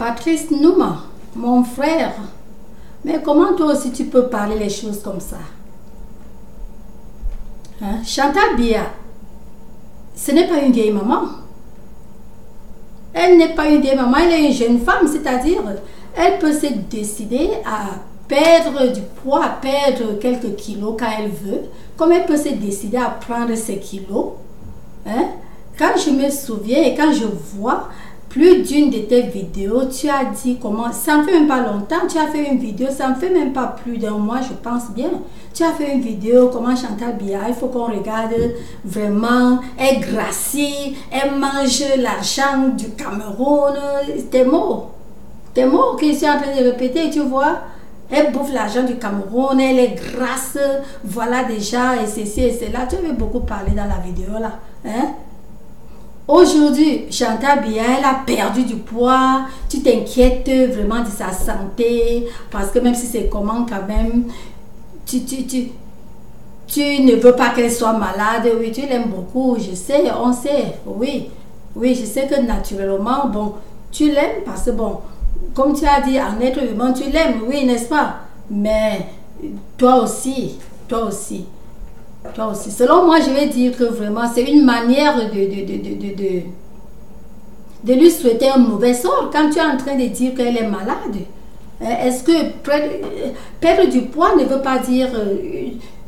Patrice Nouma, mon frère, mais comment toi aussi tu peux parler les choses comme ça? Hein? Chantal Biya, ce n'est pas une vieille maman. Elle n'est pas une vieille maman, elle est une jeune femme, c'est-à-dire elle peut se décider à perdre du poids, à perdre quelques kilos quand elle veut, comme elle peut se décider à prendre ces kilos. Hein? Quand je me souviens et quand je vois plus d'une de tes vidéos, tu as dit comment, ça ne fait même pas longtemps, tu as fait une vidéo, ça ne fait même pas plus d'un mois, je pense bien. Tu as fait une vidéo, comment Chantal Biya, il faut qu'on regarde vraiment, elle gracie, elle mange l'argent du Cameroun, tes mots que je suis en train de répéter, tu vois. Elle bouffe l'argent du Cameroun, elle est grasse, voilà déjà, et ceci et cela. Tu avais beaucoup parlé dans la vidéo là. Hein? Aujourd'hui, Chantal Biya, elle a perdu du poids. Tu t'inquiètes vraiment de sa santé. Parce que même si c'est comment quand même, tu ne veux pas qu'elle soit malade. Oui, tu l'aimes beaucoup, je sais, on sait. Oui, je sais que naturellement, bon, tu l'aimes parce que bon, comme tu as dit, en être humain, tu l'aimes, oui, n'est-ce pas? Mais toi aussi. Selon moi, je vais dire que vraiment, c'est une manière de lui souhaiter un mauvais sort quand tu es en train de dire qu'elle est malade. Est-ce que perdre du poids ne veut pas dire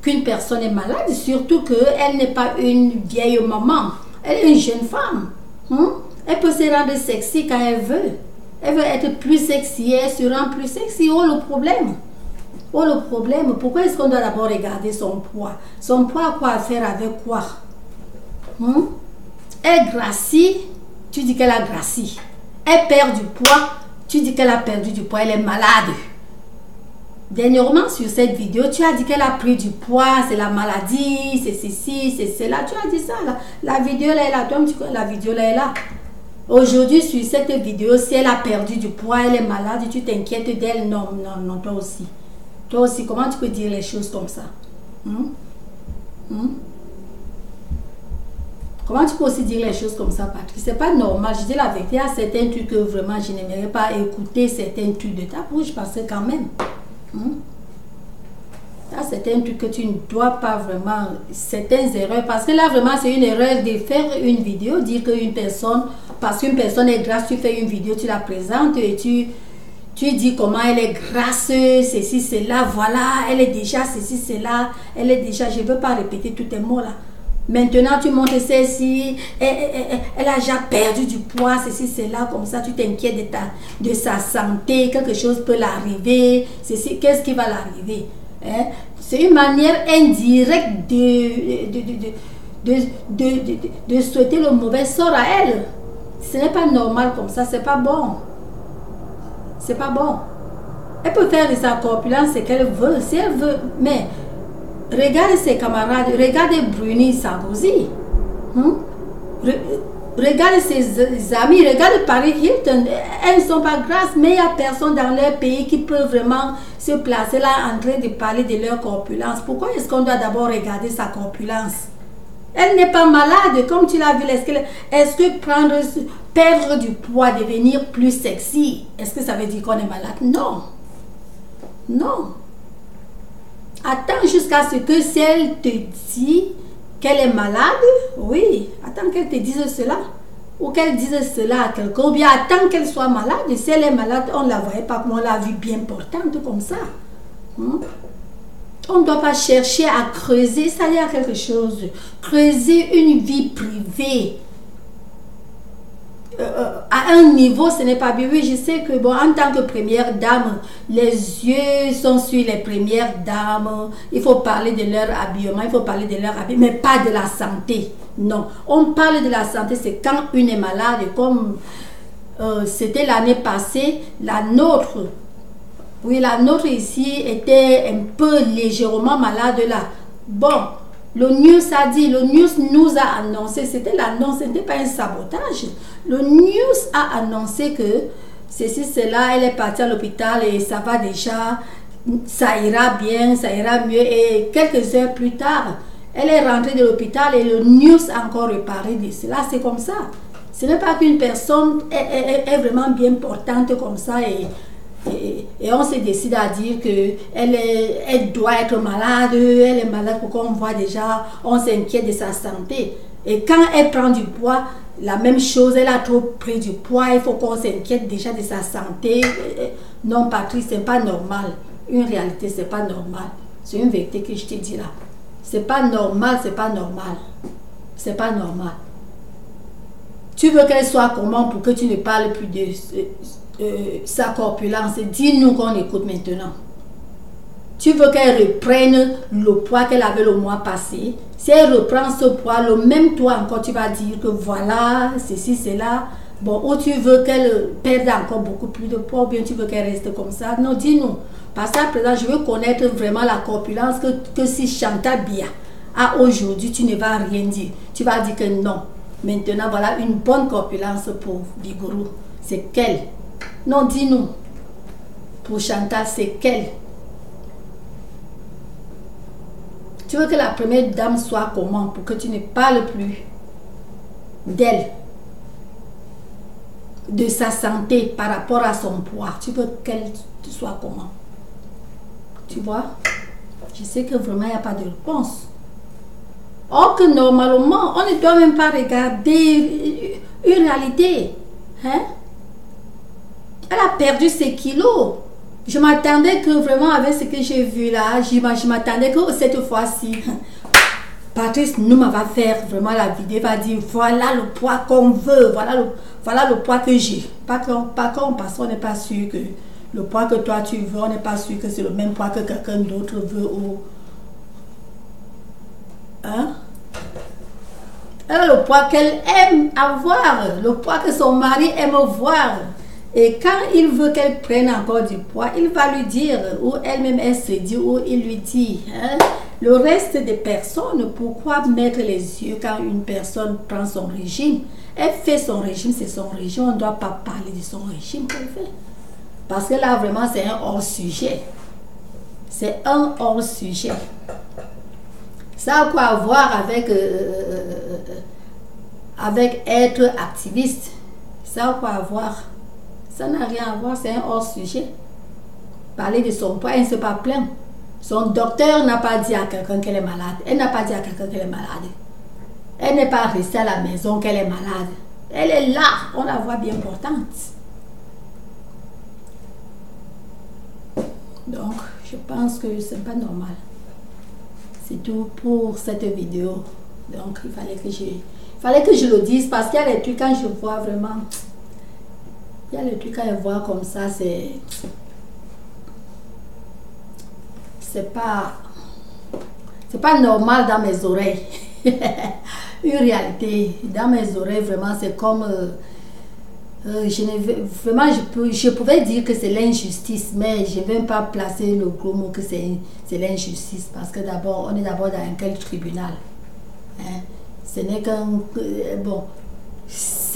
qu'une personne est malade, surtout qu'elle n'est pas une vieille maman, elle est une jeune femme. Elle peut se rendre sexy quand elle veut. Elle veut être plus sexy, elle se rend plus sexy. Le problème, pourquoi est-ce qu'on doit d'abord regarder son poids? Son poids a quoi à faire avec quoi? Elle gracie, tu dis qu'elle a gracie. Elle perd du poids, tu dis qu'elle a perdu du poids, elle est malade. Dernièrement sur cette vidéo, tu as dit qu'elle a pris du poids, c'est la maladie, c'est ceci, c'est cela. Tu as dit ça là. La vidéo là est là, toi la vidéo là est là. Aujourd'hui sur cette vidéo, si elle a perdu du poids, elle est malade, tu t'inquiètes d'elle? Non, toi aussi. Toi aussi, comment tu peux dire les choses comme ça? Comment tu peux aussi dire les choses comme ça, Patrick? C'est pas normal. Je dis la vérité, il y a certains trucs que vraiment je n'aimerais pas écouter, certains trucs de ta bouche, parce que quand même, il y a certains trucs que tu ne dois pas vraiment, certaines erreurs, parce que là vraiment c'est une erreur de faire une vidéo, dire qu'une personne, parce qu'une personne est grasse, tu fais une vidéo, tu la présentes et tu dis comment elle est grasse, ceci, cela, voilà, elle est déjà ceci, cela, elle est déjà, je ne veux pas répéter tous tes mots là. Maintenant, tu montres celle-ci, elle a déjà perdu du poids, ceci, cela, comme ça, tu t'inquiètes de sa santé, quelque chose peut l'arriver, ceci, qu'est-ce qui va l'arriver? C'est une manière indirecte de souhaiter le mauvais sort à elle. Ce n'est pas normal comme ça, c'est pas bon. C'est pas bon. Elle peut faire de sa corpulence ce qu'elle veut, si elle veut, mais regarde ses camarades, regarde Bruni Sarkozy, regarde ses amis, regarde Paris Hilton, elles ne sont pas grasses, mais il n'y a personne dans leur pays qui peut vraiment se placer là en train de parler de leur corpulence. Pourquoi est-ce qu'on doit d'abord regarder sa corpulence? Elle n'est pas malade, comme tu l'as vu. Est-ce que perdre du poids, devenir plus sexy, est-ce que ça veut dire qu'on est malade? Non. Attends jusqu'à ce que si elle te dit qu'elle est malade, oui, attends qu'elle te dise cela. Ou qu'elle dise cela à quelqu'un, ou bien attends qu'elle soit malade. Et si elle est malade, on ne la voyait pas comme on l'a vue bien portante comme ça. On ne doit pas chercher à creuser, ça y a quelque chose. Creuser une vie privée. À un niveau, ce n'est pas bien. Oui, je sais que, bon, en tant que première dame, les yeux sont sur les premières dames. Il faut parler de leur habillement, mais pas de la santé. Non, on parle de la santé, c'est quand une est malade, comme c'était l'année passée, la nôtre ici était un peu légèrement malade là. Bon, le news a dit, le news nous a annoncé, c'était l'annonce, ce n'était pas un sabotage. Le news a annoncé que ceci, cela, elle est partie à l'hôpital et ça va déjà, ça ira bien, ça ira mieux. Et quelques heures plus tard, elle est rentrée de l'hôpital et le news a encore reparlé de cela. C'est comme ça. Ce n'est pas qu'une personne est vraiment bien portante comme ça et on se décide à dire qu'elle doit être malade, elle est malade pour qu'on voit déjà, on s'inquiète de sa santé. Et quand elle prend du poids, la même chose, elle a trop pris du poids, il faut qu'on s'inquiète déjà de sa santé. Non, Patrice, c'est pas normal. Une réalité, c'est pas normal. C'est une vérité que je te dis là. C'est pas normal, c'est pas normal. C'est pas normal. Tu veux qu'elle soit comment pour que tu ne parles plus de sa corpulence? Dis-nous qu'on écoute maintenant. Tu veux qu'elle reprenne le poids qu'elle avait le mois passé? Si elle reprend ce poids, le même toi encore, tu vas dire que voilà, ceci, cela. Bon, ou tu veux qu'elle perde encore beaucoup plus de poids, ou bien tu veux qu'elle reste comme ça? Non, dis-nous. Parce qu'à présent, je veux connaître vraiment la corpulence que si Chantal Biya a aujourd'hui, tu ne vas rien dire. Tu vas dire que non. Maintenant, voilà une bonne corpulence pour Vigouroux. C'est quelle? Non, dis-nous. Pour Chantal, c'est quelle? Tu veux que la première dame soit comment pour que tu ne parles plus d'elle, de sa santé par rapport à son poids? Tu veux qu'elle soit comment? Tu vois? Je sais que vraiment il n'y a pas de réponse. Or que normalement, on ne doit même pas regarder une réalité. Hein? Elle a perdu ses kilos. Je m'attendais que vraiment avec ce que j'ai vu là, je m'attendais que cette fois-ci, Patrice nous va faire vraiment la vidéo, va dire voilà le poids qu'on veut, voilà le poids que j'ai. Pas qu'on parce qu'on n'est pas sûr que le poids que toi tu veux, on n'est pas sûr que c'est le même poids que quelqu'un d'autre veut. Ou... Hein? Elle a le poids qu'elle aime avoir, le poids que son mari aime voir. Et quand il veut qu'elle prenne encore du poids, il va lui dire, ou elle-même elle se dit, ou il lui dit, hein, le reste des personnes, pourquoi mettre les yeux quand une personne prend son régime? Elle fait son régime, c'est son régime, on ne doit pas parler de son régime qu'elle fait. Parce que là, vraiment, c'est un hors-sujet. C'est un hors-sujet. Ça a quoi voir avec être activiste. Ça a quoi voir. Ça n'a rien à voir, c'est un hors-sujet. Parler de son poids, elle ne s'est pas plainte. Son docteur n'a pas dit à quelqu'un qu'elle est malade. Elle n'a pas dit à quelqu'un qu'elle est malade. Elle n'est pas restée à la maison qu'elle est malade. Elle est là, on la voit bien portante. Donc, je pense que ce n'est pas normal. C'est tout pour cette vidéo. Donc, il fallait que je le dise parce qu'il y a des trucs quand je vois vraiment... Il y a des trucs quand je vois comme ça, c'est pas normal dans mes oreilles. Une réalité. Dans mes oreilles, vraiment, c'est comme... je pouvais dire que c'est l'injustice, mais je ne vais pas placer le gros mot que c'est l'injustice, parce que d'abord, on est d'abord dans quel tribunal, hein? Ce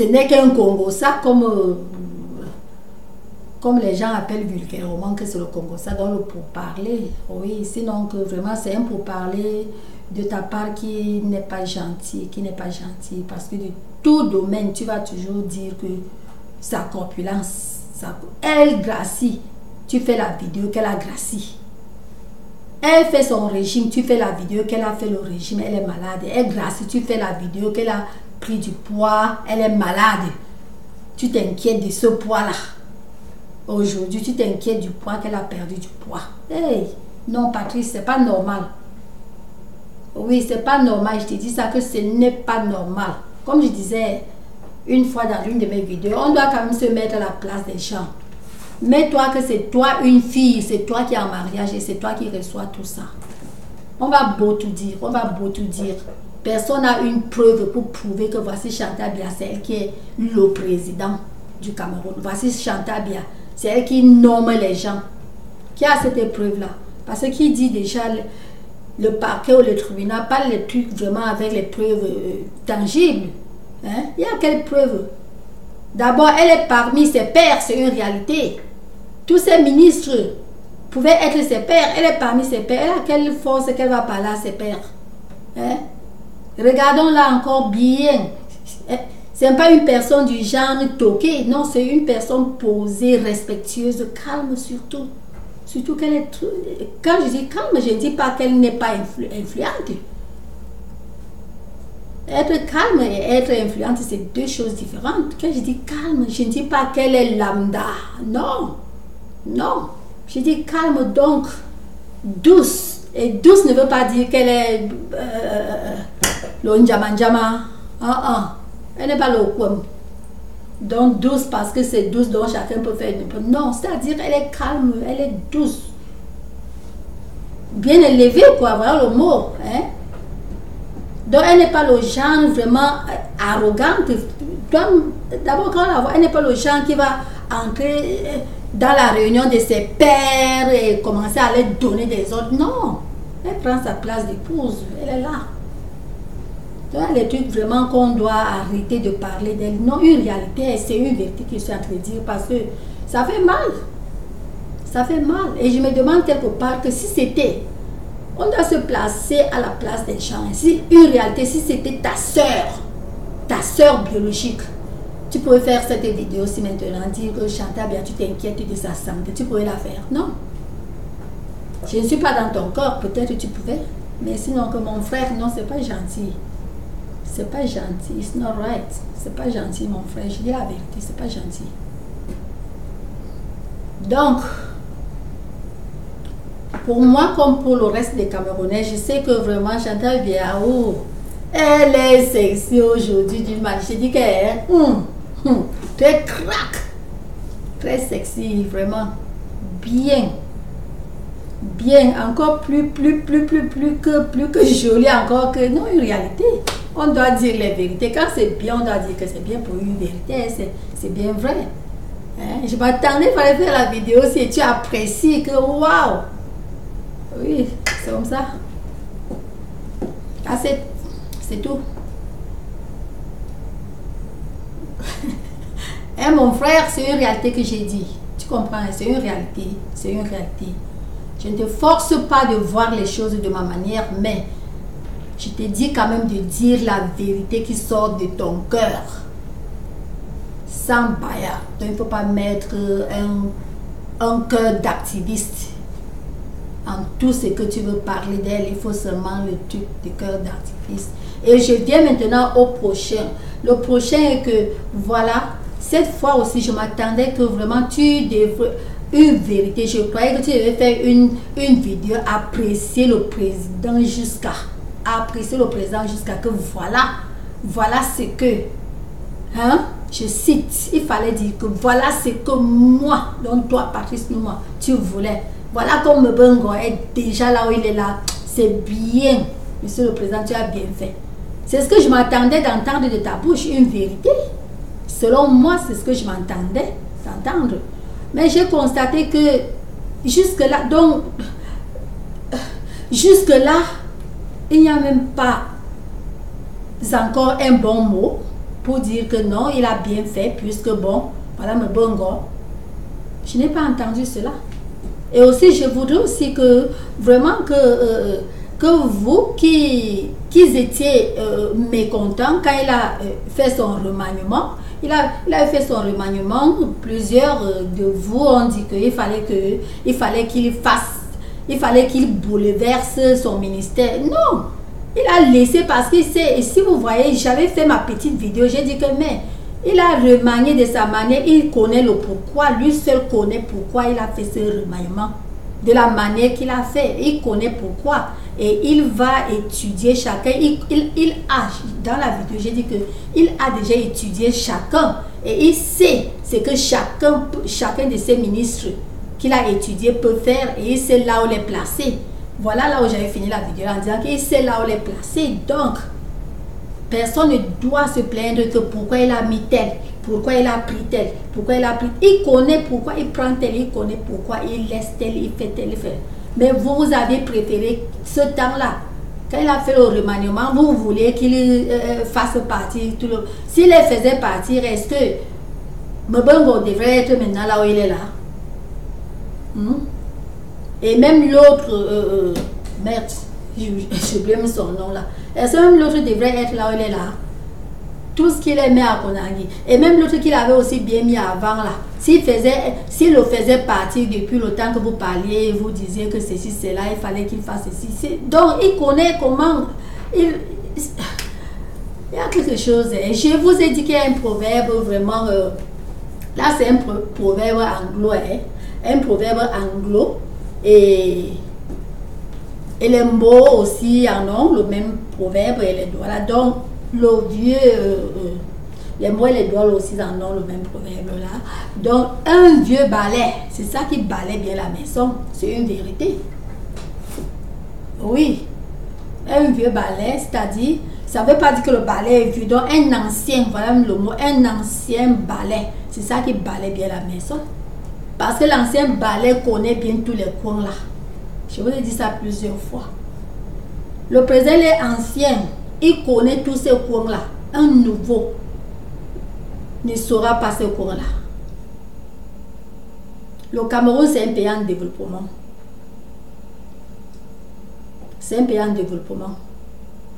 n'est qu'un Congo, ça comme les gens appellent vulgairement que c'est le Congo, ça dans le pourparler, oui, sinon que vraiment c'est un pourparler de ta part qui n'est pas gentil, parce que de tout domaine, tu vas toujours dire que sa corpulence, elle gracie, tu fais la vidéo qu'elle a gracie. Elle fait son régime, tu fais la vidéo qu'elle a fait le régime, elle est malade. Elle gracie, tu fais la vidéo qu'elle a pris du poids, elle est malade. Tu t'inquiètes de ce poids-là. Aujourd'hui, tu t'inquiètes du poids qu'elle a perdu du poids. Hey, non, Patrice, c'est pas normal. Oui, c'est pas normal. Je te dis ça que ce n'est pas normal. Comme je disais une fois dans l'une de mes vidéos, on doit quand même se mettre à la place des gens. Mets-toi que c'est toi une fille, c'est toi qui es en mariage et c'est toi qui reçois tout ça. On va beau tout dire, Personne n'a une preuve pour prouver que voici Chantal Biya, c'est elle qui est le président du Cameroun. Voici Chantal Biya, c'est elle qui nomme les gens. Qui a cette épreuve-là? Parce qu'il dit déjà le parquet ou le tribunal, pas les trucs vraiment avec les preuves tangibles. Hein? Il y a quelle preuve? D'abord, elle est parmi ses pairs, c'est une réalité. Tous ces ministres pouvaient être ses pairs, elle est parmi ses pairs. Elle a quelle force qu'elle va parler à ses pairs? Hein? Regardons là encore bien. C'est pas une personne du genre toquée. Non, c'est une personne posée, respectueuse, calme surtout. Surtout qu'elle est... Quand je dis calme, je ne dis pas qu'elle n'est pas influente. Être calme et être influente, c'est deux choses différentes. Quand je dis calme, je ne dis pas qu'elle est lambda. Non. Non. Je dis calme, donc douce. Et douce ne veut pas dire qu'elle est l'onjamanjama. Elle n'est pas l'okwem. Donc douce parce que c'est douce, donc chacun peut faire. Non, c'est-à-dire elle est calme, elle est douce. Bien élevée, quoi, voilà le mot. Hein? Donc elle n'est pas le genre vraiment arrogante. D'abord quand on la voit, elle n'est pas le genre qui va entrer dans la réunion de ses pairs et commencer à leur donner des ordres. Non, elle prend sa place d'épouse, elle est là. Donc les trucs vraiment qu'on doit arrêter de parler d'elle. Non, une réalité, c'est une vérité que je suis en train de dire parce que ça fait mal. Ça fait mal. Et je me demande quelque part que si c'était, on doit se placer à la place des gens. Si une réalité, si c'était ta soeur biologique, tu pourrais faire cette vidéo si maintenant, dire que Chantal, bien tu t'inquiètes de sa santé, tu pourrais la faire. Non. Je ne suis pas dans ton corps, peut-être tu pouvais. Mais sinon que mon frère, non, c'est pas gentil. C'est pas gentil. It's not right. C'est pas gentil, mon frère. Je dis la vérité, c'est pas gentil. Donc, pour moi, comme pour le reste des Camerounais, je sais que vraiment Chantal Biaou, elle est sexy aujourd'hui d'une manière. Je dis qu'elle est très crack, très sexy, vraiment bien, bien, encore plus que jolie encore que non, une réalité. On doit dire les vérités. Quand c'est bien, on doit dire que c'est bien pour une vérité, c'est bien vrai. Hein? Je m'attendais à faire la vidéo si tu apprécies que waouh. Oui, c'est comme ça. Ah, c'est tout. Et mon frère, c'est une réalité que j'ai dit. Tu comprends? C'est une réalité. C'est une réalité. Je ne te force pas de voir les choses de ma manière, mais je te dis quand même de dire la vérité qui sort de ton cœur. Sans baïa. Donc il ne faut pas mettre un cœur d'activiste. En tout ce que tu veux parler d'elle, il faut seulement le truc de cœur d'activiste. Et je viens maintenant au prochain. Le prochain est que, voilà, cette fois aussi, je m'attendais que vraiment tu devrais, une vérité, je croyais que tu devais faire une vidéo, apprécier le président jusqu'à que voilà ce que, hein, je cite, il fallait dire que voilà ce que moi, donc toi Patrice Nouma, tu voulais. Voilà comme Mbongo est déjà là où il est là. C'est bien, monsieur le président, tu as bien fait. C'est ce que je m'attendais d'entendre de ta bouche, une vérité. Selon moi, c'est ce que je m'attendais d'entendre. Mais j'ai constaté que jusque-là, donc, jusque-là, il n'y a même pas encore un bon mot pour dire que non, il a bien fait, puisque bon, voilà Mbongo. Je n'ai pas entendu cela. Et aussi, je voudrais aussi que vraiment que vous qui étiez mécontents quand il a fait son remaniement, il a fait son remaniement, plusieurs de vous ont dit qu'il fallait qu'il bouleverse son ministère. Non, il a laissé parce qu'il sait, et si vous voyez, j'avais fait ma petite vidéo, j'ai dit que mais il a remanié de sa manière, il connaît le pourquoi, lui seul connaît pourquoi il a fait ce remaniement. De la manière qu'il a fait, il connaît pourquoi. Et il va étudier chacun. Il a, dans la vidéo, j'ai dit que il a déjà étudié chacun. Et il sait ce que chacun de ses ministres qu'il a étudié peut faire. Et il sait là où les placer. Voilà là où j'avais fini la vidéo en disant qu'il sait là où les placer. Donc, personne ne doit se plaindre que pourquoi il a mis tel, pourquoi il a pris tel, pourquoi il a pris. Il connaît pourquoi il prend tel, il connaît pourquoi il laisse tel, il fait tel, il fait. Mais vous avez préféré ce temps-là. Quand il a fait le remaniement, vous voulez qu'il fasse partir tout le. S'il les faisait partir, est-ce que Mbongo devrait être maintenant là où il est là? Et même l'autre, merde, je blâme son nom là. Est-ce que même l'autre devrait être là où il est là? Tout ce qu'il aimait à Konangi. Et même l'autre qu'il avait aussi bien mis avant là. S'il le faisait partir depuis le temps que vous parliez, vous disiez que ceci, cela, il fallait qu'il fasse ceci. Donc il connaît comment. Il y a quelque chose. Et je vous ai dit qu'il y a un proverbe vraiment. Là, c'est un proverbe anglo. Un proverbe anglo. Et les mots aussi en ont le même proverbe. Et voilà. Donc, le vieux. Les mots et les doigts aussi en ont le même proverbe là. Donc, un vieux balai, c'est ça qui balaie bien la maison. C'est une vérité. Oui. Un vieux balai, c'est-à-dire, ça ne veut pas dire que le balai est vieux. Donc, un ancien, voilà le mot, un ancien balai. C'est ça qui balaie bien la maison. Parce que l'ancien balai connaît bien tous les coins là. Je vous ai dit ça plusieurs fois. Le président est ancien. Il connaît tous ces coins là. Un nouveau ne saura pas ce cours-là. Le Cameroun, c'est un pays en développement. C'est un pays en développement.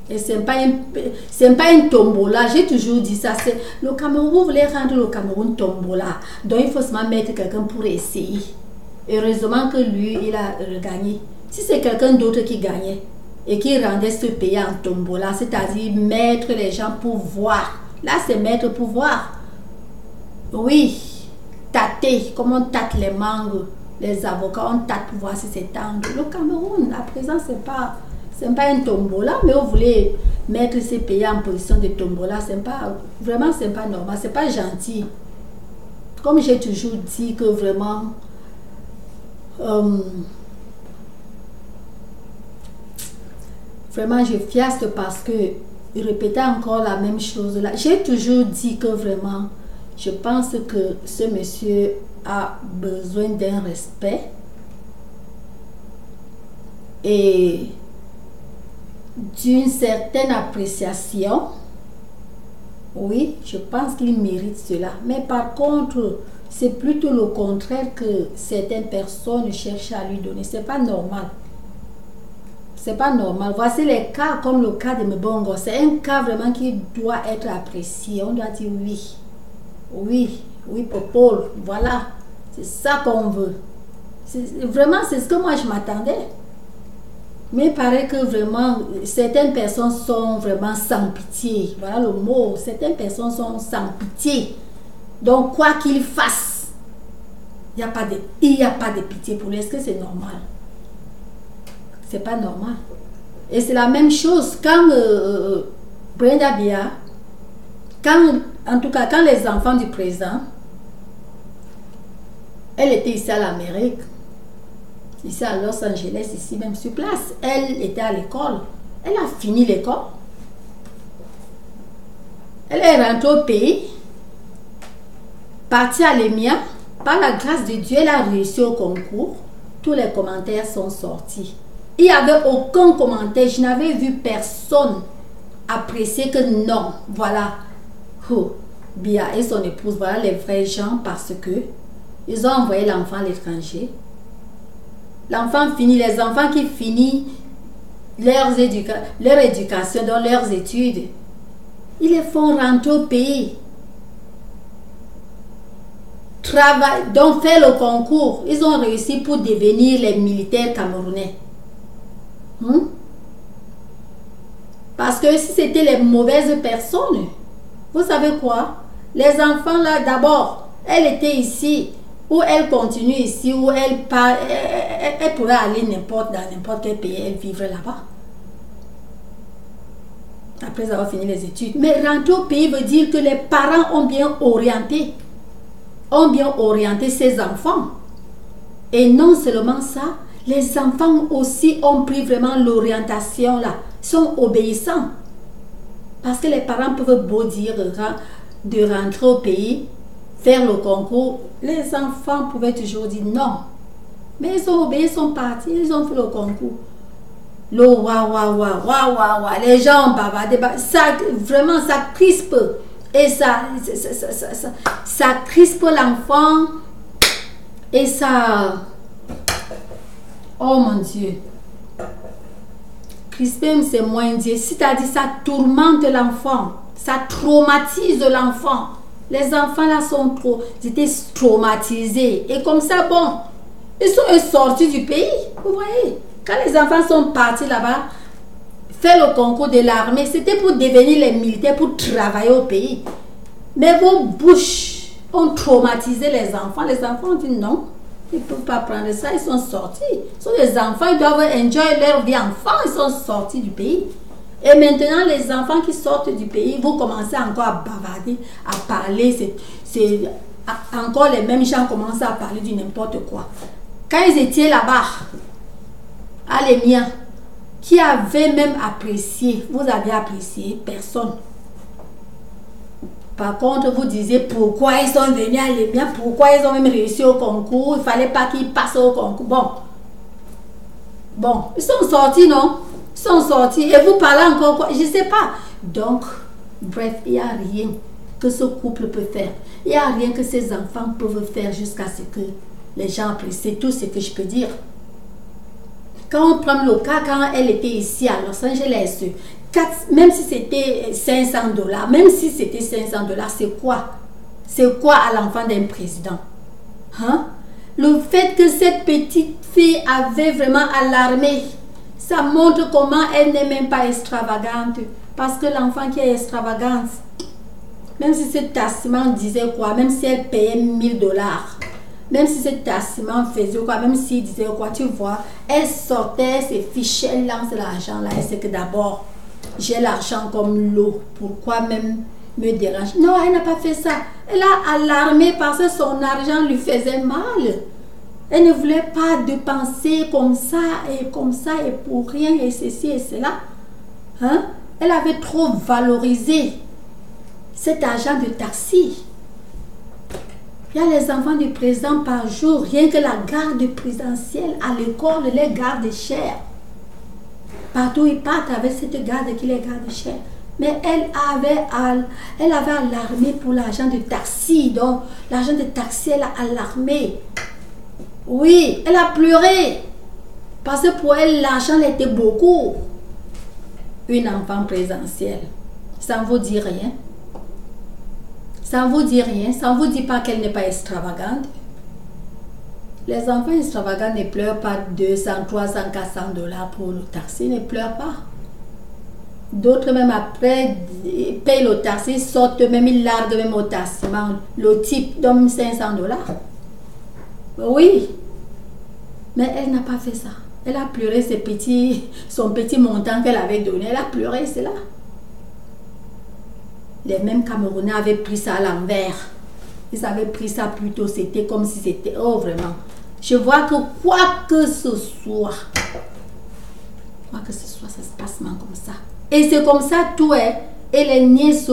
Et ce n'est pas une tombola. J'ai toujours dit ça. Le Cameroun, vous voulez rendre le Cameroun tombola. Donc, il faut seulement mettre quelqu'un pour essayer. Heureusement que lui, il a gagné. Si c'est quelqu'un d'autre qui gagnait et qui rendait ce pays en tombola, c'est-à-dire mettre les gens pour voir. Là, c'est mettre pour voir. Oui, tâter, comme on tâte les mangues, les avocats, on tâte pour voir si c'est tendre. Le Cameroun, à présent, c'est pas un tombola, mais vous voulez mettre ces pays en position de tombola, c'est pas normal, c'est pas gentil. Comme j'ai toujours dit que vraiment, vraiment je fiaste parce que répéter encore la même chose là. J'ai toujours dit que vraiment, je pense que ce monsieur a besoin d'un respect et d'une certaine appréciation. Oui, je pense qu'il mérite cela. Mais par contre, c'est plutôt le contraire que certaines personnes cherchent à lui donner. C'est pas normal. C'est pas normal. Voici les cas comme le cas de Mbongo. C'est un cas vraiment qui doit être apprécié. On doit dire oui. Oui, oui, Popol, voilà. C'est ça qu'on veut. Vraiment, c'est ce que moi je m'attendais. Mais il paraît que vraiment, certaines personnes sont vraiment sans pitié. Voilà le mot. Certaines personnes sont sans pitié. Donc, quoi qu'il fasse, il n'y a pas de pitié pour lui. Est-ce que c'est normal? C'est pas normal. Et c'est la même chose quand Brenda Bia, en tout cas, quand les enfants du président, elle était ici à l'Amérique, ici à Los Angeles, ici même sur place. Elle était à l'école. Elle a fini l'école. Elle est rentrée au pays, partie à l'EMIA. Par la grâce de Dieu, elle a réussi au concours. Tous les commentaires sont sortis. Il n'y avait aucun commentaire. Je n'avais vu personne apprécier que non, voilà. Bia et son épouse, voilà les vrais gens parce que ils ont envoyé l'enfant à l'étranger. L'enfant finit, les enfants qui finissent leur éducation, dans leurs études, ils les font rentrer au pays. Travail, donc faire le concours, ils ont réussi pour devenir les militaires camerounais. Parce que si c'était les mauvaises personnes, vous savez quoi? Les enfants là, d'abord, elle était ici, ou elle continue ici, ou elle part, elle pourrait aller dans n'importe quel pays, elle vivrait là-bas. Après avoir fini les études. Mais rentrer au pays veut dire que les parents ont bien orienté ses enfants. Et non seulement ça, les enfants aussi ont pris vraiment l'orientation là, sont obéissants. Parce que les parents peuvent beau dire de rentrer au pays, faire le concours, les enfants pouvaient toujours dire non. Mais ils ont obéi, ils sont partis, ils ont fait le concours. Le les gens ont bavardé, ça vraiment ça crispe et ça crispe l'enfant et ça, oh mon Dieu, crisper c'est moins dire, c'est-à-dire ça tourmente l'enfant, Ça traumatise l'enfant. Les enfants là ils étaient traumatisés. Et comme ça, bon, ils sont sortis du pays. Vous voyez, quand les enfants sont partis là-bas, faire le concours de l'armée, c'était pour devenir les militaires, pour travailler au pays. Mais vos bouches ont traumatisé les enfants. Les enfants ont dit non, ils ne peuvent pas prendre ça. Ils sont sortis. Ils sont des enfants, ils doivent enjoy leur vie enfant. Ils sont sortis du pays. Et maintenant, les enfants qui sortent du pays, vous commencez encore à bavarder, à parler. Encore les mêmes gens commencent à parler du n'importe quoi. Quand ils étaient là-bas, à les miens, qui avaient même apprécié, vous avez apprécié, personne. Par contre, vous disiez pourquoi ils sont venus à les miens, pourquoi ils ont même réussi au concours, il ne fallait pas qu'ils passent au concours. Bon, ils sont sortis, non? Ils sont sortis et vous parlez encore quoi? Je ne sais pas. Donc, bref, il n'y a rien que ce couple peut faire. Il n'y a rien que ces enfants peuvent faire jusqu'à ce que les gens apprécient tout ce que je peux dire. Quand on prend le cas, quand elle était ici à Los Angeles, même si c'était $500, même si c'était $500, c'est quoi? C'est quoi à l'enfant d'un président? Hein? Le fait que cette petite fille avait vraiment alarmé, ça montre comment elle n'est même pas extravagante. Parce que l'enfant qui est extravagante, même si ce tassement disait quoi, même si elle payait $1000, même si ce tassement faisait quoi, même s'il disait quoi, tu vois, elle sortait ses fichiers, elle lance l'argent là, elle sait que d'abord, j'ai l'argent comme l'eau, pourquoi même me déranger? Non, elle n'a pas fait ça. Elle a alarmé parce que son argent lui faisait mal. Elle ne voulait pas dépenser comme ça et pour rien et ceci et cela. Hein? Elle avait trop valorisé cet argent de taxi. Il y a les enfants du président par jour, rien que la garde présidentielle à l'école les garde cher. Partout ils partent avec cette garde qui les garde cher. Mais elle avait alarmé pour l'argent de taxi. Donc, l'argent de taxi, elle a alarmé. Oui, elle a pleuré. Parce que pour elle, l'argent était beaucoup. Une enfant présidentielle. Ça ne vous dit rien. Ça ne vous dit rien. Ça ne vous dit pas qu'elle n'est pas extravagante. Les enfants extravagants ne pleurent pas 200, 300, $400 pour le taxi. Ils ne pleurent pas. D'autres même après payent le taxi, sortent même, ils larguent même au taxi. Le type donne $500. Oui. Mais elle n'a pas fait ça. Elle a pleuré son petit montant qu'elle avait donné. Elle a pleuré, c'est là. Les mêmes Camerounais avaient pris ça à l'envers. Ils avaient pris ça plutôt, c'était comme si c'était... Oh, vraiment. Je vois que quoi que ce soit, ça se passe comme ça. Et c'est comme ça tout est. Et les nièces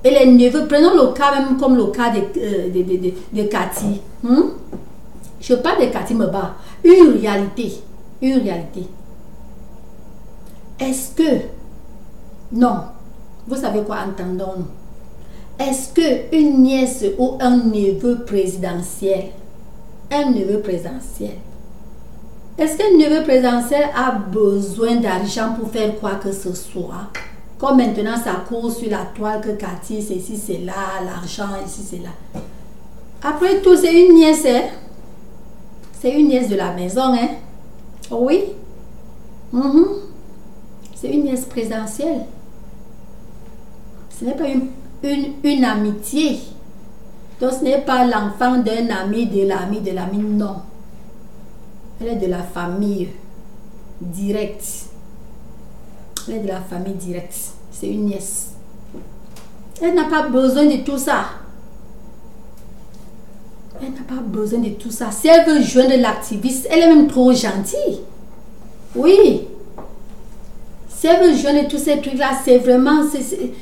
et les neveux, prenons le cas même comme le cas de Cathy. Je parle de Cathy Meba. Une réalité. Est-ce que... Non. Vous savez quoi, entendons-nous. Est-ce qu'une nièce ou un neveu présidentiel, est-ce qu'un neveu présidentiel a besoin d'argent pour faire quoi que ce soit? Comme maintenant ça court sur la toile que Cathy, ceci, c'est là, l'argent, ici, c'est là. Après tout, c'est une nièce, hein? C'est une nièce de la maison, hein? Oui. C'est une nièce présidentielle. Ce n'est pas une amitié. Donc ce n'est pas l'enfant d'un ami, de l'ami, non. Elle est de la famille directe. Elle est de la famille directe. C'est une nièce. Elle n'a pas besoin de tout ça. Elle n'a pas besoin de tout ça. Si elle veut joindre l'activiste, elle est même trop gentille. Oui. Si elle veut joindre tous ces trucs-là, c'est vraiment,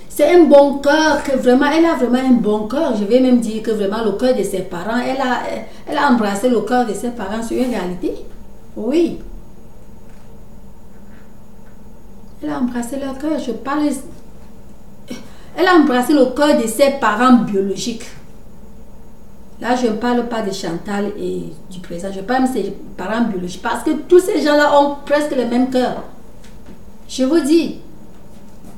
c'est un bon cœur, que vraiment, elle a vraiment un bon cœur. Je vais même dire que vraiment le cœur de ses parents, elle a embrassé le cœur de ses parents, c'est une réalité. Oui. Elle a embrassé leur cœur, elle a embrassé le cœur de ses parents biologiques. Là, je ne parle pas de Chantal et du président, je parle de ses parents biologiques, parce que tous ces gens-là ont presque le même cœur. Je vous dis,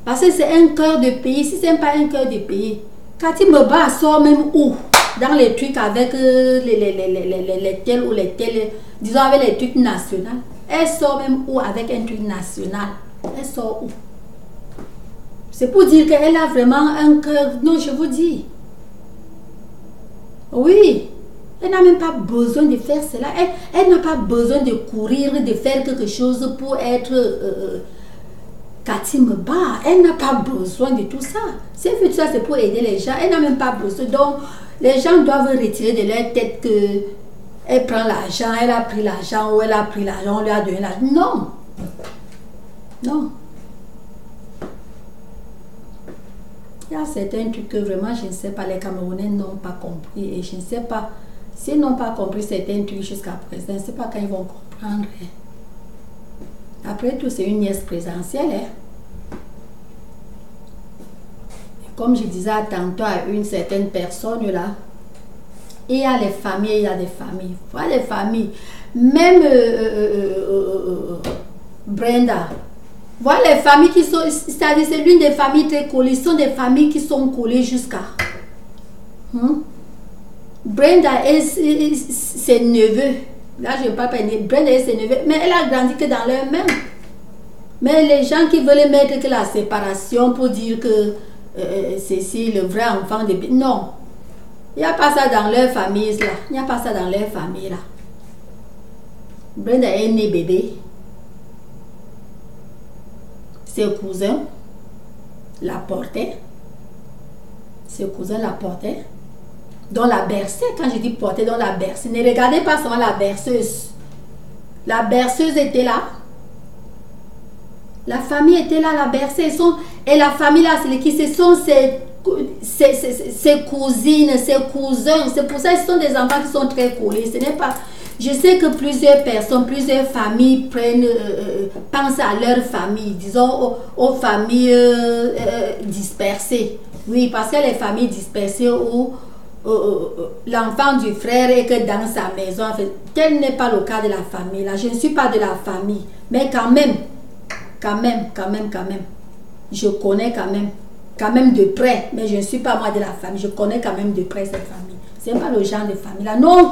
Parce que c'est un cœur de pays. Si ce n'est pas un cœur de pays, Cathy Meba sort même où? Dans les trucs avec les tels ou les tels, disons avec les trucs nationaux. Elle sort même où avec un truc national? Elle sort où? C'est pour dire qu'elle a vraiment un cœur. Non, je vous dis. Oui. Elle n'a même pas besoin de faire cela. Elle n'a pas besoin de courir, de faire quelque chose pour être Cathy Meba. Elle n'a pas besoin de tout ça. Si elle fait tout ça, c'est pour aider les gens. Elle n'a même pas besoin. Donc, les gens doivent retirer de leur tête que elle prend l'argent, elle a pris l'argent ou elle a pris l'argent, on lui a donné l'argent. Non. Non. Il y a certains trucs que vraiment, je ne sais pas, les Camerounais n'ont pas compris. Et je ne sais pas, s'ils n'ont pas compris certains trucs jusqu'à présent, je ne sais pas quand ils vont comprendre. Après tout, c'est une nièce présentielle. Et comme je disais tantôt à une certaine personne là, il y a les familles, il y a des familles. Voilà les familles. Même Brenda. Voilà les familles qui sont, c'est-à-dire c'est l'une des familles très collées. Ce sont des familles qui sont collées jusqu'à. Brenda et ses neveux. Là, je ne parle pas de Brenda et ses neveux. Mais elle a grandi que dans leur même. Mais les gens qui veulent mettre que la séparation pour dire que c'est le vrai enfant de... Non. Il n'y a pas ça dans leur famille là. Il n'y a pas ça dans leur famille là. Brenda est née bébé. Ses cousins la portaient. Ses cousins la portaient. Dont la berceuse, quand je dis porter, dans la berceuse. Ne regardez pas seulement la berceuse. La berceuse était là. La famille était là, la berceuse. Et la famille là, c'est qui? Ce sont ses cousines, ses cousins. C'est pour ça qu'ils sont des enfants qui sont très collés. Ce n'est pas... Je sais que plusieurs personnes, plusieurs familles pensent à leur famille, disons aux familles dispersées. Oui, parce que les familles dispersées où l'enfant du frère est que dans sa maison, en fait, tel n'est pas le cas de la famille. Là, je ne suis pas de la famille, mais quand même, je connais quand même de près, mais je ne suis pas moi de la famille, je connais quand même de près cette famille. Ce n'est pas le genre de famille là. Nous, on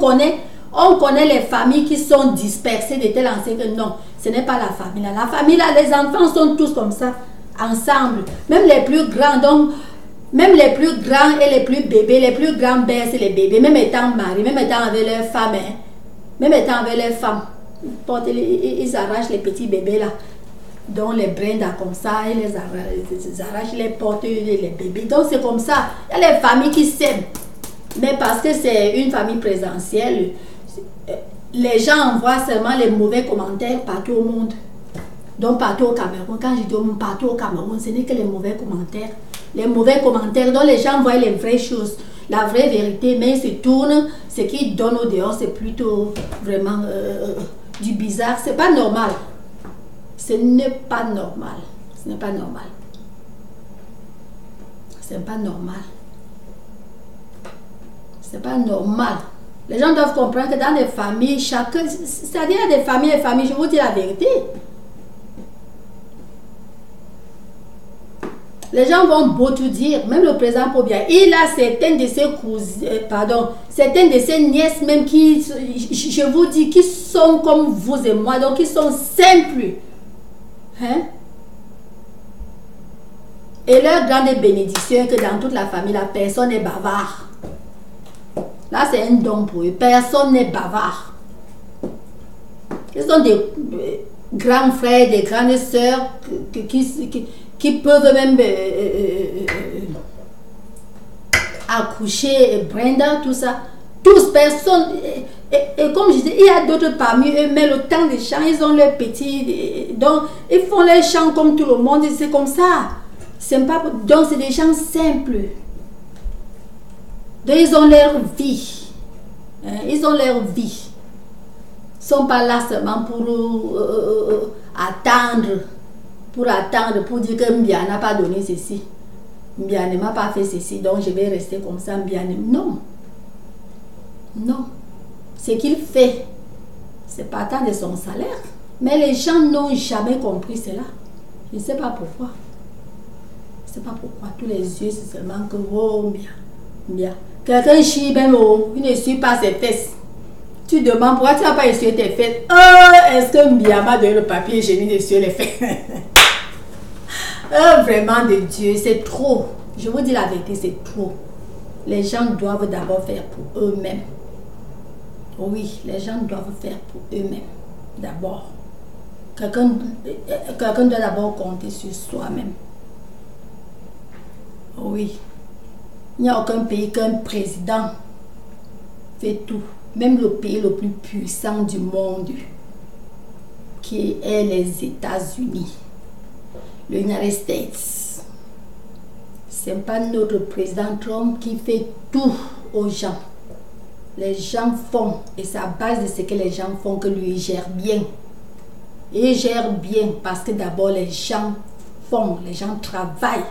connaît les familles qui sont dispersées de telle enseigne que non, ce n'est pas la famille là. La famille là, les enfants sont tous comme ça, ensemble. Même les plus grands, donc, même les plus grands et les plus bébés, les plus grands bercent les bébés, même étant mariés, même étant avec leurs femmes, même étant avec leurs femmes. Ils arrachent les petits bébés là. Donc les Brenda comme ça, ils les arrachent, les portent, les bébés. Donc c'est comme ça. Il y a les familles qui s'aiment. Mais parce que c'est une famille présentielle, les gens envoient seulement les mauvais commentaires partout au monde. Donc partout au Cameroun, quand je dis au monde, partout au Cameroun, ce n'est que les mauvais commentaires. Les mauvais commentaires, dont les gens voient les vraies choses, la vraie vérité, mais ils se tournent, ce qu'ils donnent au dehors, c'est plutôt vraiment du bizarre. C'est pas normal. Ce n'est pas normal. Ce n'est pas normal. C'est pas normal. C'est pas normal. Les gens doivent comprendre que dans des familles, chacun, c'est-à-dire des familles et familles, je vous dis la vérité. Les gens vont beau tout dire, même le président Pobia, il a certaines de ses cousines, certaines de ses nièces même qui, je vous dis, qui sont comme vous et moi, donc qui sont simples. Hein? Et leur grande bénédiction est que dans toute la famille, la personne est bavard. Là, c'est un don pour eux. Personne n'est bavard. Ils sont des grands frères, des grandes sœurs qui peuvent même accoucher, Brenda, tout ça. Tous, personne. Et comme je disais, il y a d'autres parmi eux, mais le temps des chants, ils ont leurs petits. Donc, ils font les chants comme tout le monde. C'est comme ça. Pas, donc, c'est des gens simples. Donc, ils ont leur vie. Ils ont leur vie. Ils ne sont pas là seulement pour attendre. Pour dire que Mbia n'a pas donné ceci. Mbia ne m'a pas fait ceci. Donc, je vais rester comme ça. Non. Non. Ce qu'il fait, c'est pas tant de son salaire. Mais les gens n'ont jamais compris cela. Je ne sais pas pourquoi. sais pas pourquoi. Tous les yeux, c'est seulement que, oh, bien, bien. Quelqu'un chie, ben, oh, il ne suit pas ses fesses. Tu demandes pourquoi tu n'as pas essuyé tes fesses. Oh, est-ce que Mbia m'a donné le papier hygiénique d'essuyer les fesses? Oh, vraiment de Dieu, c'est trop. Je vous dis la vérité, c'est trop. Les gens doivent d'abord faire pour eux-mêmes. Oui, les gens doivent faire pour eux-mêmes. D'abord. Quelqu'un doit d'abord compter sur soi-même. Oui. Il n'y a aucun pays qu'un président fait tout. Même le pays le plus puissant du monde, qui est les États-Unis, les United States. Ce n'est pas notre président Trump qui fait tout aux gens. Les gens font, et c'est à base de ce que les gens font que lui gère bien. Et il gère bien parce que d'abord les gens font, les gens travaillent,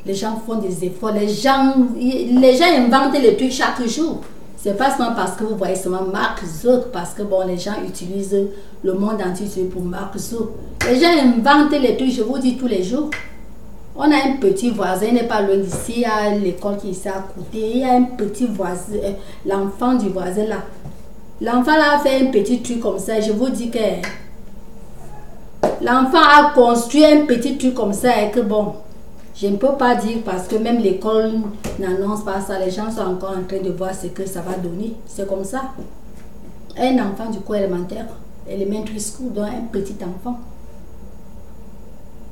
les gens font des efforts, les gens inventent les trucs chaque jour. C'est pas seulement parce que vous voyez seulement Mark Zuckerberg, parce que bon, les gens utilisent le monde entier pour Mark Zuckerberg. Les gens inventent les trucs, je vous dis, tous les jours. On a un petit voisin, il n'est pas loin d'ici, il y a l'école qui est ici à côté, il y a un petit voisin, l'enfant du voisin là. L'enfant là a fait un petit truc comme ça, je vous dis que l'enfant a construit un petit truc comme ça et que bon, je ne peux pas dire parce que même l'école n'annonce pas ça. Les gens sont encore en train de voir ce que ça va donner. C'est comme ça. Un enfant du cours élémentaire, elementary school, donc un petit enfant.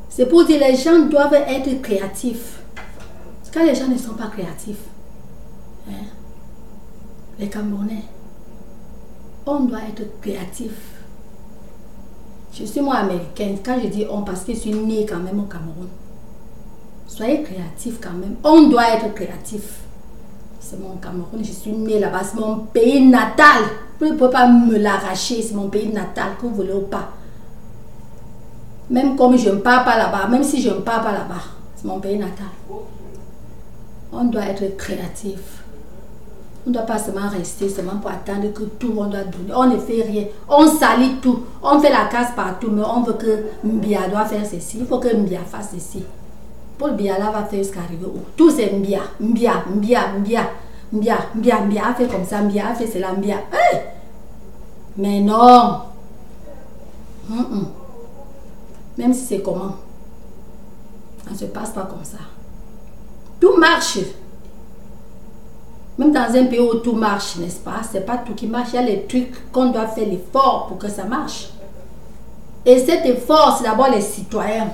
C'est pour dire que les gens doivent être créatifs. Quand les gens ne sont pas créatifs, hein, les Camerounais, on doit être créatif. Je suis moi américaine. Quand je dis on, parce que je suis née quand même au Cameroun. Soyez créatifs quand même. On doit être créatif. C'est mon Cameroun, je suis née là-bas. C'est mon pays natal. Vous ne pouvez pas me l'arracher. C'est mon pays natal, que vous voulez ou pas. Même comme je ne pars pas là-bas, même si je ne pars pas là-bas, c'est mon pays natal. On doit être créatif. On ne doit pas seulement rester seulement pour attendre que tout le monde doit donner. On ne fait rien. On salit tout. On fait la casse partout, mais on veut que Mbia doit faire ceci. Il faut que Mbia fasse ceci. Paul Biala va faire jusqu'à arriver où? Tout c'est Mbia. Mbia a fait comme ça. Mbia a fait cela. Mbia. Hey! Mais non. Même si c'est comment. Ça ne se passe pas comme ça. Tout marche. Même dans un pays où tout marche, n'est-ce pas? C'est pas tout qui marche. Il y a les trucs qu'on doit faire l'effort pour que ça marche. Et cet effort, c'est d'abord les citoyens.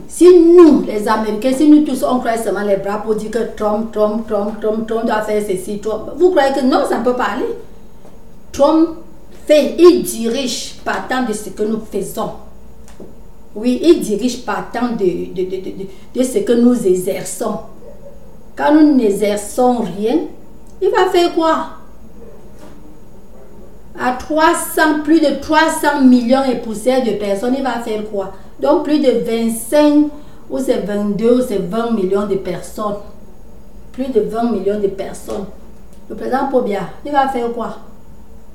Si nous, les Américains, si nous tous, on croit seulement les bras pour dire que Trump doit faire ceci, vous croyez que non, ça ne peut pas aller. Trump fait, il dirige partant de ce que nous faisons. Oui, il dirige partant de ce que nous exerçons. Quand nous n'exerçons rien, il va faire quoi? À 300, plus de 300 millions et poussières de personnes, il va faire quoi? Donc plus de 25 ou c'est 22 ou c'est 20 millions de personnes. Plus de 20 millions de personnes. Le président Pobia, il va faire quoi?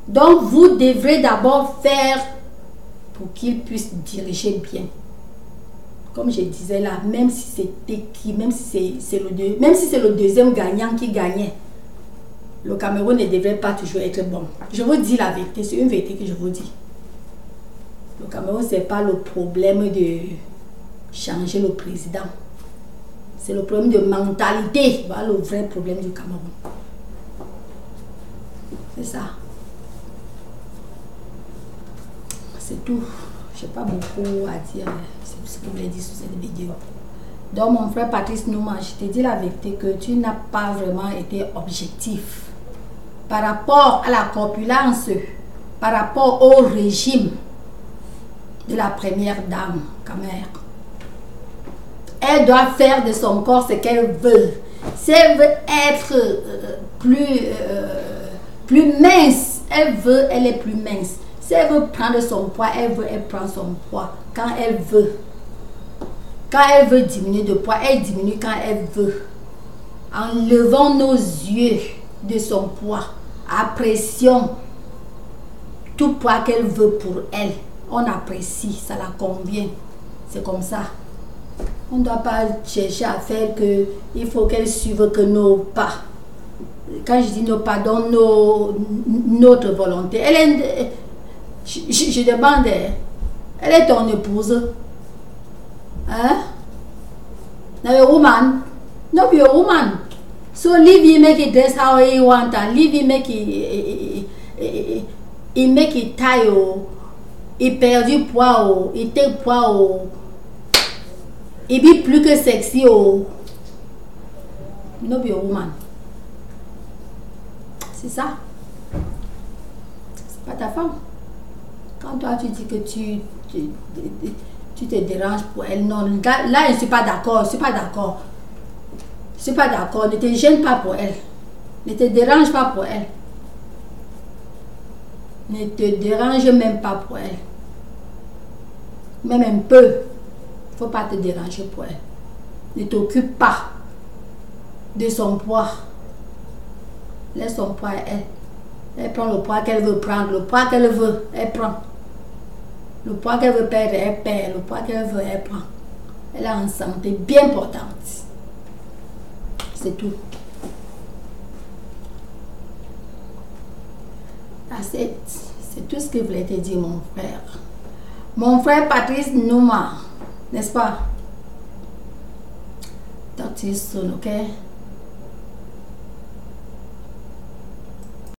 Donc vous devrez d'abord faire pour qu'il puisse diriger bien. Comme je disais là, même si c'était qui, même si c'est le deuxième gagnant qui gagnait, le Cameroun ne devrait pas toujours être bon. Je vous dis la vérité, c'est une vérité que je vous dis. Le Cameroun, ce n'est pas le problème de changer le président. C'est le problème de mentalité. Voilà le vrai problème du Cameroun. C'est ça. C'est tout. Je n'ai pas beaucoup à dire. C'est ce que je voulais dire sur cette vidéo. Donc, mon frère Patrice Nouma, je te dis la vérité que tu n'as pas vraiment été objectif par rapport à la corpulence, par rapport au régime de la première dame, Camer. Elle doit faire de son corps ce qu'elle veut. Si elle veut être plus mince, elle est plus mince. Si elle veut prendre son poids, elle prend son poids quand elle veut. Quand elle veut diminuer de poids, elle diminue quand elle veut. En levant nos yeux de son poids, apprécions tout poids qu'elle veut pour elle. On apprécie, ça la convient. C'est comme ça. On ne doit pas chercher à faire que il faut qu'elle suive que nos pas. Quand je dis nos pas, donc notre volonté. Elle est, je demande, elle est ton épouse. Hein? No woman. No be a woman. So leave him make it dress how he want and leave him make it make it taille oh. Il perd du poids oh. Il take poids oh. Il be plus que sexy oh. No be a woman. C'est ça. C'est pas ta femme. Quand toi tu dis que tu te déranges pour elle, non, là je ne suis pas d'accord, je ne suis pas d'accord. Je ne suis pas d'accord, ne te gêne pas pour elle. Ne te dérange pas pour elle. Ne te dérange même pas pour elle. Même un peu. Il ne faut pas te déranger pour elle. Ne t'occupe pas de son poids. Laisse son poids à elle. Elle prend le poids qu'elle veut prendre. Le poids qu'elle veut, elle prend. Le poids qu'elle veut perdre, elle perd. Le poids qu'elle veut, elle prend. Elle a une santé bien portante. C'est tout. C'est tout ce que je voulais te dire, mon frère. Mon frère Patrice Nouma, n'est-ce pas? Talk to you soon, okay?